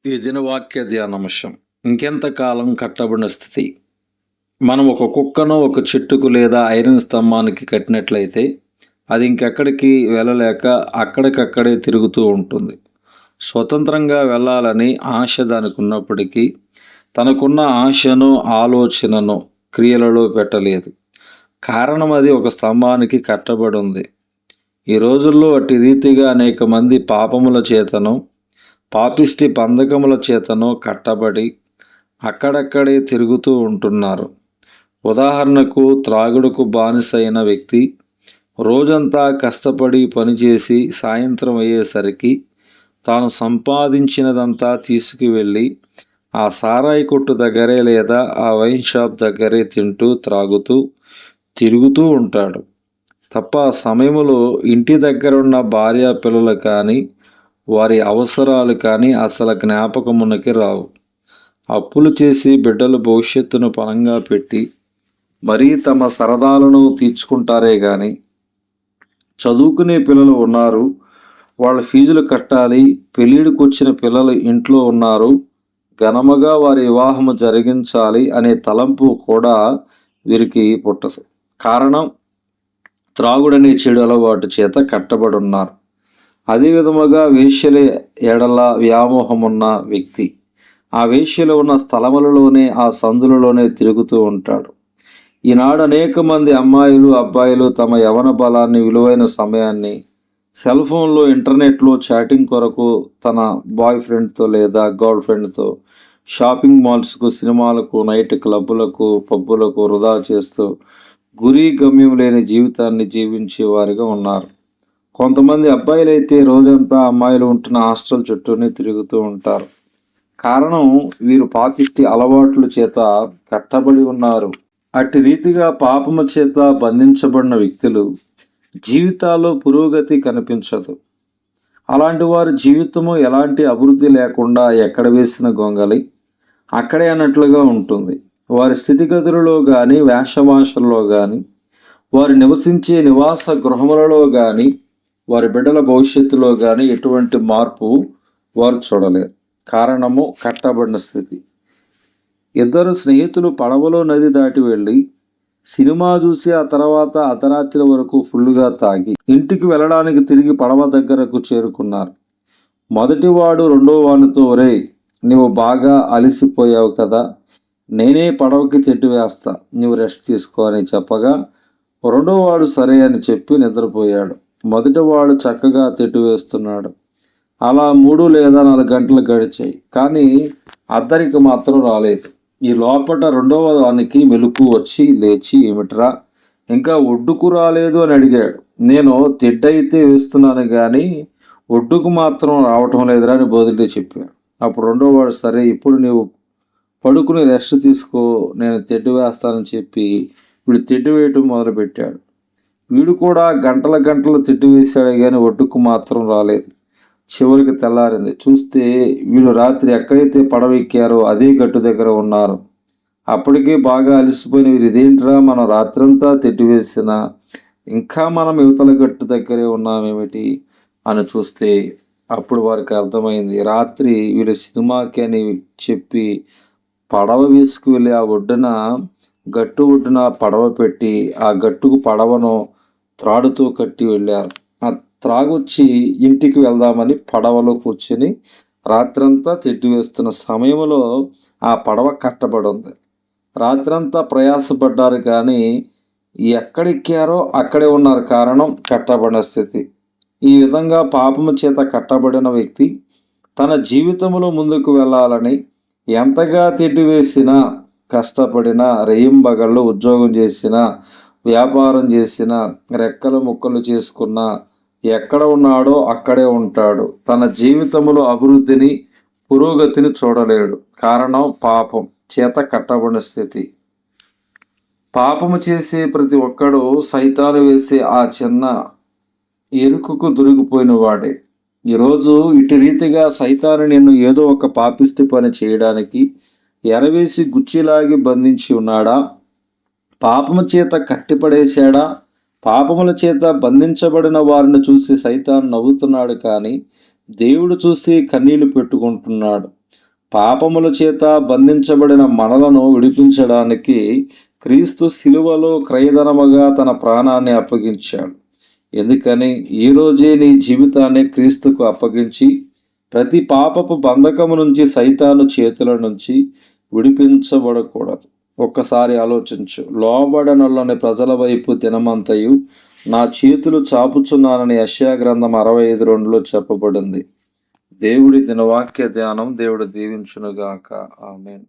ఈ దినవాక్య ధ్యానాంశం. ఇంకెంతకాలం కట్టబడిన స్థితి. మనం ఒక కుక్కను ఒక చెట్టుకు లేదా ఐరన్ స్తంభానికి కట్టినట్లయితే అది ఇంకెక్కడికి వెళ్ళలేక అక్కడికక్కడే తిరుగుతూ ఉంటుంది. స్వతంత్రంగా వెళ్ళాలని ఆశ దానికి ఉన్నప్పటికీ తనకున్న ఆశను, ఆలోచనను క్రియలలో పెట్టలేదు. కారణం అది ఒక స్తంభానికి కట్టబడి ఉంది. ఈ రోజుల్లో అట్టి రీతిగా అనేక మంది పాపముల చేతను, పాపిష్టి బంధకముల చేతను కట్టబడి అక్కడక్కడే తిరుగుతూ ఉంటున్నారు. ఉదాహరణకు, త్రాగుడుకు బానిసైన వ్యక్తి రోజంతా కష్టపడి పనిచేసి సాయంత్రం అయ్యేసరికి తాను సంపాదించినదంతా తీసుకువెళ్ళి ఆ సారాయి కొట్టు దగ్గరే లేదా ఆ వైన్ షాప్ దగ్గరే తింటూ, త్రాగుతూ, తిరుగుతూ ఉంటాడు తప్ప ఆ సమయంలో ఇంటి దగ్గరున్న భార్య పిల్లలు కానీ వారి అవసరాలు కానీ అసలు జ్ఞాపకమునకి రావు. అప్పులు చేసి బిడ్డల భవిష్యత్తును పణంగా పెట్టి మరీ తమ సరదాలను తీర్చుకుంటారే కానీ చదువుకునే పిల్లలు ఉన్నారు, వాళ్ళ ఫీజులు కట్టాలి, పెళ్ళిడికి వచ్చిన పిల్లలు ఇంట్లో ఉన్నారు, ఘనముగా వారి వివాహము జరిగించాలి అనే తలంపు కూడా వీరికి పుట్టదు. కారణం, త్రాగుడనే చెడు అలవాటు చేత కట్టబడి ఉన్నారు. అదే విధముగా వేశ్యల ఎడల వ్యామోహమున్న వ్యక్తి ఆ వేశ్యలో ఉన్న స్థలములలోనే, ఆ సందులలోనే తిరుగుతూ ఉంటాడు. ఈనాడు అనేక మంది అమ్మాయిలు, అబ్బాయిలు తమ యవన బలాన్ని, విలువైన సమయాన్ని సెల్ ఫోన్లో, ఇంటర్నెట్లో చాటింగ్ కొరకు తన బాయ్ ఫ్రెండ్తో లేదా గర్ల్ ఫ్రెండ్తో షాపింగ్ మాల్స్కు, సినిమాలకు, నైట్ క్లబ్బులకు, పబ్బులకు వృధా చేస్తూ గురి గమ్యం లేని జీవితాన్ని జీవించే వారిగా ఉన్నారు. కొంతమంది అబ్బాయిలైతే రోజంతా అమ్మాయిలు ఉంటున్న హాస్టల్ చుట్టూనే తిరుగుతూ ఉంటారు. కారణం, వీరు పాపిష్టి అలవాట్ల చేత కట్టబడి ఉన్నారు. అట్టి రీతిగా పాపము చేత బంధించబడిన వ్యక్తులు జీవితాల్లో పురోగతి కనిపించదు. అలాంటి వారి జీవితము ఎలాంటి అభివృద్ధి లేకుండా ఎక్కడ వేసిన గొంగలి అక్కడే అన్నట్లుగా ఉంటుంది. వారి స్థితిగతులలో కానీ, వేషభాషల్లో కానీ, వారు నివసించే నివాస గృహములలో కానీ, వారి బిడ్డల భవిష్యత్తులో కానీ ఎటువంటి మార్పు వారు చూడలేరు. కారణము, కట్టబడిన స్థితి. ఇద్దరు స్నేహితులు పడవలో నది దాటి వెళ్ళి సినిమా చూసి ఆ తర్వాత అర్ధరాత్రి వరకు ఫుల్లుగా తాగి ఇంటికి వెళ్ళడానికి తిరిగి పడవ దగ్గరకు చేరుకున్నారు. మొదటివాడు రెండో వానితో, ఒరేయ్, నువ్వు బాగా అలసిపోయావు కదా, నేనే పడవకి తెడ్డు వేస్తా, నువ్వు రెస్ట్ తీసుకో అని చెప్పగా రెండో వాడు సరే అని చెప్పి నిద్రపోయాడు. మొదటివాడు చక్కగా తెడ్డు వేస్తున్నాడు. అలా 3 లేదా 4 గంటలు గడిచాయి, కానీ అద్దరికి మాత్రం రాలేదు. ఈ లోపట రెండవ వానికి మెలకు వచ్చి లేచి, ఏమిట్రా, ఇంకా ఒడ్డుకు రాలేదు అని అడిగాడు. నేను తెడ్డైతే వేస్తున్నాను కానీ ఒడ్డుకు మాత్రం రావటం లేదురా అని బదులు చెప్పాడు. అప్పుడు రెండో వాడు, సరే ఇప్పుడు నీవు పడుకుని రెస్ట్ తీసుకో, నేను తెడ్డు వేస్తానని చెప్పి వీడు తెడ్డు వేయటం మొదలుపెట్టాడు. వీడు కూడా గంటల గంటలు తెడ్డు వేశాడు కానీ ఒడ్డుకు మాత్రం రాలేదు. చివరికి తెల్లారింది. చూస్తే వీళ్ళు రాత్రి ఎక్కడైతే పడవ ఎక్కారో అదే గట్టు దగ్గర ఉన్నారు. అప్పటికే బాగా అలసిపోయిన వీరు, ఇదేంట్రా, మనం రాత్రంతా తెడ్డు వేసినా ఇంకా మనం యువతల గట్టు దగ్గరే ఉన్నామేమిటి అని చూస్తే అప్పుడు వారికి అర్థమైంది. రాత్రి వీళ్ళు సినిమాకి అని చెప్పి పడవ వేసుకువెళ్ళి ఆ ఒడ్డున, గట్టు ఒడ్డున పడవ పెట్టి ఆ గట్టుకు పడవను త్రాడుతో కట్టి వెళ్ళారు. ఆ త్రాగొచ్చి ఇంటికి వెళ్దామని పడవలో కూర్చుని రాత్రంతా తెడ్డు వేస్తున్న సమయంలో ఆ పడవ కట్టబడి ఉంది. రాత్రంతా ప్రయాసపడ్డారు కానీ ఎక్కడెక్కారో అక్కడే ఉన్నారు. కారణం, కట్టబడిన స్థితి. ఈ విధంగా పాపము చేత కట్టబడిన వ్యక్తి తన జీవితంలో ముందుకు వెళ్ళాలని ఎంతగా తెడ్డు వేసినా, కష్టపడినా, రెయ్యింబగళ్ళు ఉద్యోగం చేసినా, వ్యాపారం చేసినా, రెక్కలు ముక్కలు చేసుకున్నా ఎక్కడ ఉన్నాడో అక్కడే ఉంటాడు. తన జీవితంలో అభివృద్ధిని, పురోగతిని చూడలేడు. కారణం, పాపం చేత కట్టబడిన స్థితి. పాపము చేసే ప్రతి ఒక్కడు సైతాను వేసే ఆ చిన్న ఎరుకకు దొరికిపోయిన వాడే. ఈరోజు ఇటు రీతిగా సైతాను నిన్ను ఏదో ఒక పాపిష్టి పని చేయడానికి ఎరవేసి గుచ్చిలాగి బంధించి ఉన్నాడా? పాపము చేత కట్టిపడేశాడా? పాపముల చేత బంధించబడిన వారిని చూసి సైతాను నవ్వుతున్నాడు కానీ దేవుడు చూసి కన్నీళ్లు పెట్టుకుంటున్నాడు. పాపముల చేత బంధించబడిన మనలను విడిపించడానికి క్రీస్తు శిలువలో క్రయధనముగా తన ప్రాణాన్ని అప్పగించాడు. ఎందుకని ఈరోజే నీ జీవితాన్ని క్రీస్తుకు అప్పగించి ప్రతి పాపపు బంధకము నుంచి, సైతాను చేతుల నుంచి విడిపించబడకూడదు. ఒక్కసారి ఆలోచించు. లోబడనొల్లని ప్రజల వైపు దినమంతయు నా చేతులు చాపుచున్నానని యెషయా గ్రంథం 65:2లో చెప్పబడింది. దేవుడి దినవాక్య ధ్యానం దేవుడు దీవించునుగాక. ఆమేన్.